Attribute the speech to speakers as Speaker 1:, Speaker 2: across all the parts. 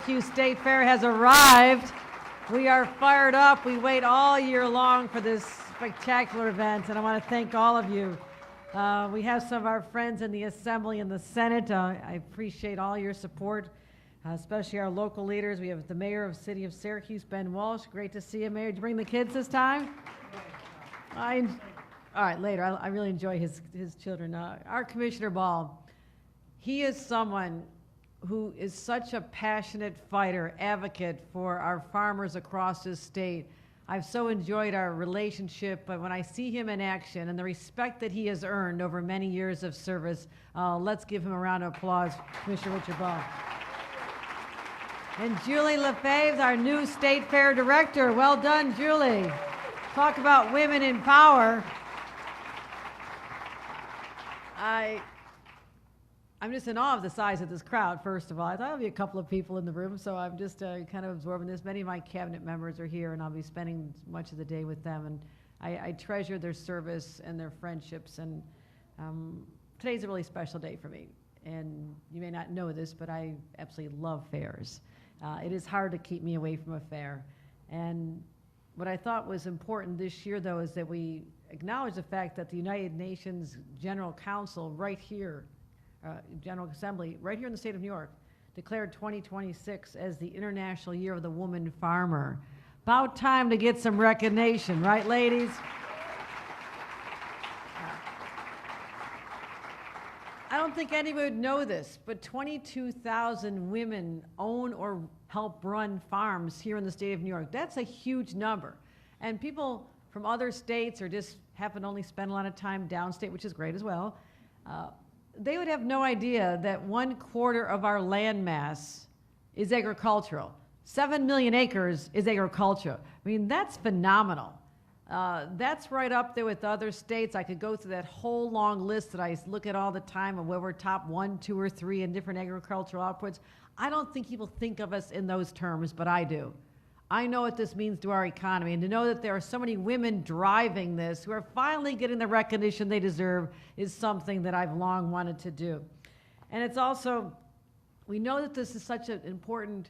Speaker 1: Syracuse State Fair has arrived. We are fired up. We wait all year long for this spectacular event, and I want to thank all of you. We have some of our friends in the Assembly and the Senate. I appreciate all your support, especially our local leaders. We have the Mayor of the City of Syracuse, Ben Walsh. Great to see you, Mayor. Did you bring the kids this time? All right, later. I really enjoy his children. Our Commissioner Ball, he is someone who is such a passionate fighter, advocate for our farmers across this state. I've so enjoyed our relationship, but when I see him in action and the respect that he has earned over many years of service, let's give him a round of applause, Commissioner Richard Ball. And Julie Lefebvre, our new State Fair Director. Well done, Julie. Talk about women in power. I'm just in awe of the size of this crowd, first of all. I thought there'd be a couple of people in the room, so I'm just kind of absorbing this. Many of my cabinet members are here, and I'll be spending much of the day with them. And I treasure their service and their friendships. And today's a really special day for me. And you may not know this, but I absolutely love fairs. It is hard to keep me away from a fair. And what I thought was important this year, though, is that we acknowledge the fact that the United Nations General Council right here, General Assembly, right here in the state of New York, declared 2026 as the International Year of the Woman Farmer. About time to get some recognition, right, ladies? I don't think anybody would know this, but 22,000 women own or help run farms here in the state of New York. That's a huge number. And people from other states or just happen to only spend a lot of time downstate, which is great as well, they would have no idea that 1/4 of our land mass is agricultural. 7 million acres is agriculture. I mean, that's phenomenal. That's right up there with other states. I could go through that whole long list that I look at all the time of where we're top 1, 2, or 3 in different agricultural outputs. I don't think people think of us in those terms, but I do. I know what this means to our economy, and to know that there are so many women driving this who are finally getting the recognition they deserve is something that I've long wanted to do. And it's also, we know that this is such an important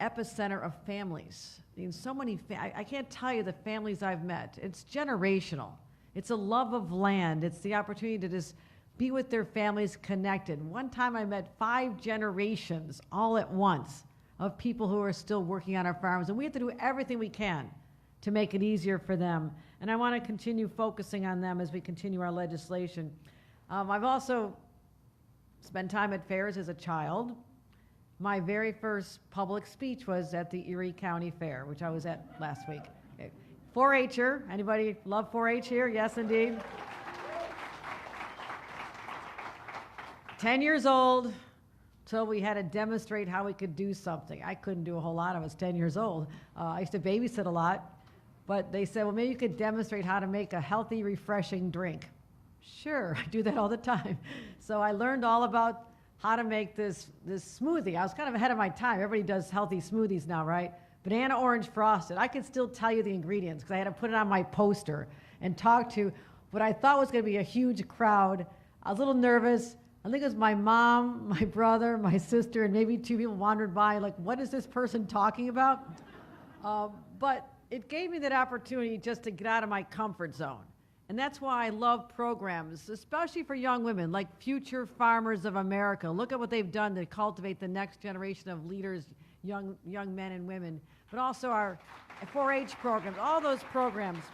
Speaker 1: epicenter of families. I mean, so many, I can't tell you the families I've met. It's generational. It's a love of land. It's the opportunity to just be with their families connected. One time I met 5 generations all at once of people who are still working on our farms, and we have to do everything we can to make it easier for them. And I want to continue focusing on them as we continue our legislation. I've also spent time at fairs as a child. My very first public speech was at the Erie County Fair, which I was at last week. Okay. 4-H'er, anybody love 4-H here? Yes, indeed. 10 years old, till we had to demonstrate how we could do something. I couldn't do a whole lot. I was 10 years old. I used to babysit a lot, but they said, well, maybe you could demonstrate how to make a healthy, refreshing drink. Sure, I do that all the time. So I learned all about how to make this smoothie. I was kind of ahead of my time. Everybody does healthy smoothies now, right? Banana orange frosted. I could still tell you the ingredients because I had to put it on my poster and talk to what I thought was going to be a huge crowd. I was a little nervous. I think it was my mom, my brother, my sister, and maybe 2 people wandered by like, what is this person talking about? But it gave me that opportunity just to get out of my comfort zone. And that's why I love programs, especially for young women, like Future Farmers of America. Look at what they've done to cultivate the next generation of leaders, young men and women. But also our 4-H programs, all those programs.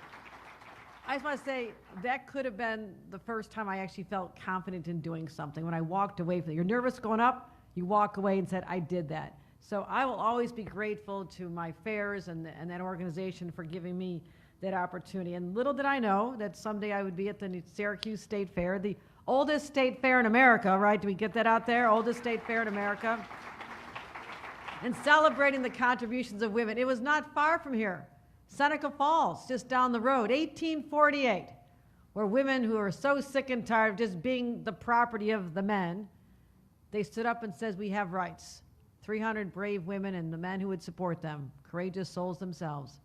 Speaker 1: I just want to say that could have been the first time I actually felt confident in doing something. When I walked away from it, you're nervous going up, you walk away and said, I did that. So I will always be grateful to my fairs and that organization for giving me that opportunity. And little did I know that someday I would be at the Syracuse State Fair, the oldest state fair in America, right? Do we get that out there? Oldest state fair in America. And celebrating the contributions of women. It was not far from here. Seneca Falls, just down the road, 1848, where women who are so sick and tired of just being the property of the men, they stood up and said, we have rights. 300 brave women and the men who would support them, courageous souls themselves.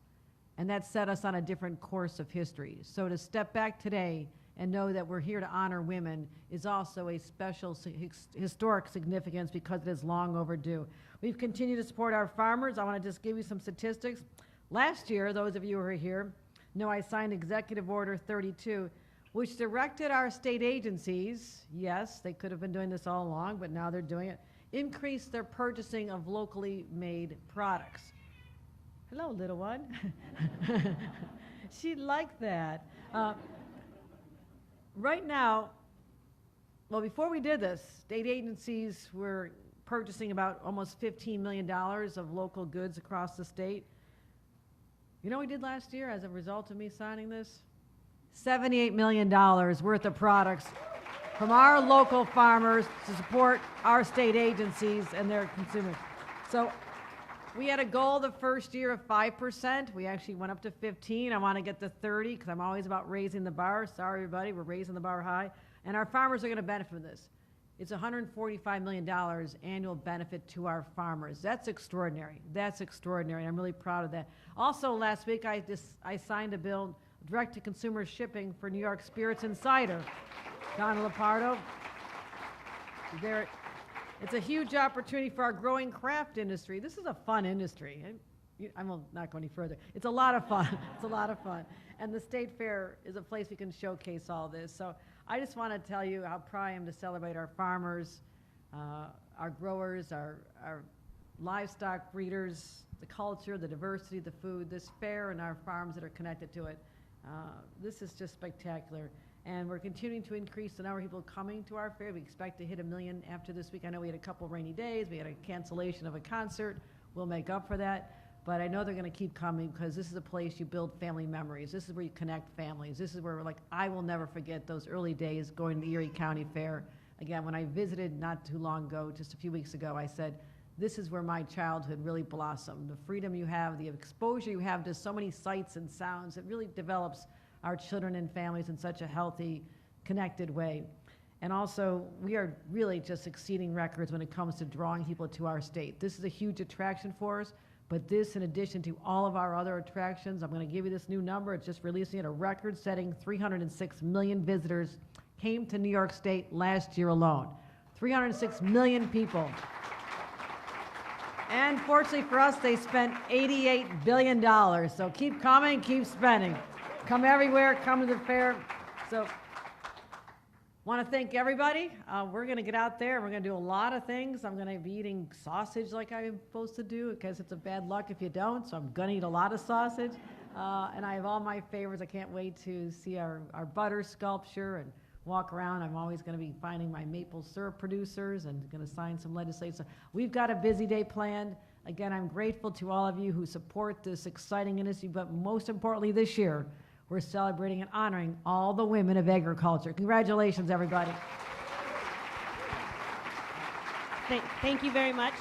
Speaker 1: And that set us on a different course of history. So to step back today and know that we're here to honor women is also a special historic significance because it is long overdue. We've continued to support our farmers. I want to just give you some statistics. Last year, those of you who are here know I signed Executive Order 32, which directed our state agencies, yes, they could have been doing this all along, but now they're doing it, increase their purchasing of locally made products. Hello, little one. She liked that. Right now, well, before we did this, state agencies were purchasing about almost $15 million of local goods across the state. You know what we did last year as a result of me signing this? $78 million worth of products from our local farmers to support our state agencies and their consumers. So we had a goal the first year of 5%. We actually went up to 15. I want to get to 30 because I'm always about raising the bar. Sorry, everybody, we're raising the bar high. And our farmers are going to benefit from this. It's $145 million annual benefit to our farmers. That's extraordinary. That's extraordinary. I'm really proud of that. Also, last week, I signed a bill, direct-to-consumer shipping for New York Spirits and Cider. Donna Lepardo. It's a huge opportunity for our growing craft industry. This is a fun industry. I will not go any further. It's a lot of fun. It's a lot of fun. And the State Fair is a place we can showcase all this. So I just want to tell you how proud I am to celebrate our farmers, our growers, our livestock breeders, the culture, the diversity, the food, this fair, and our farms that are connected to it. This is just spectacular. And we're continuing to increase the number of people coming to our fair. We expect to hit 1 million after this week. I know we had a couple rainy days. We had a cancellation of a concert. We'll make up for that. But I know they're going to keep coming because this is a place you build family memories. This is where you connect families. This is where we're like, I will never forget those early days going to the Erie County Fair. Again, when I visited not too long ago, just a few weeks ago, I said, this is where my childhood really blossomed. The freedom you have, the exposure you have to so many sights and sounds, it really develops our children and families in such a healthy, connected way. And also, we are really just exceeding records when it comes to drawing people to our state. This is a huge attraction for us, but this, in addition to all of our other attractions, I'm going to give you this new number. It's just releasing it, a record-setting 306 million visitors came to New York State last year alone. 306 million people. And fortunately for us, they spent $88 billion. So keep coming, keep spending. Come everywhere, come to the fair. So want to thank everybody. We're going to get out there. We're going to do a lot of things. I'm going to be eating sausage like I'm supposed to do because it's a bad luck if you don't. So I'm going to eat a lot of sausage. And I have all my favorites. I can't wait to see our butter sculpture and walk around. I'm always going to be finding my maple syrup producers and going to sign some legislation. So we've got a busy day planned. Again, I'm grateful to all of you who support this exciting industry, but most importantly this year, we're celebrating and honoring all the women of agriculture. Congratulations, everybody.
Speaker 2: Thank you very much.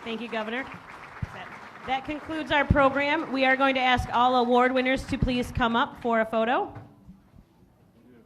Speaker 2: Thank you, Governor. That concludes our program. We are going to ask all award winners to please come up for a photo.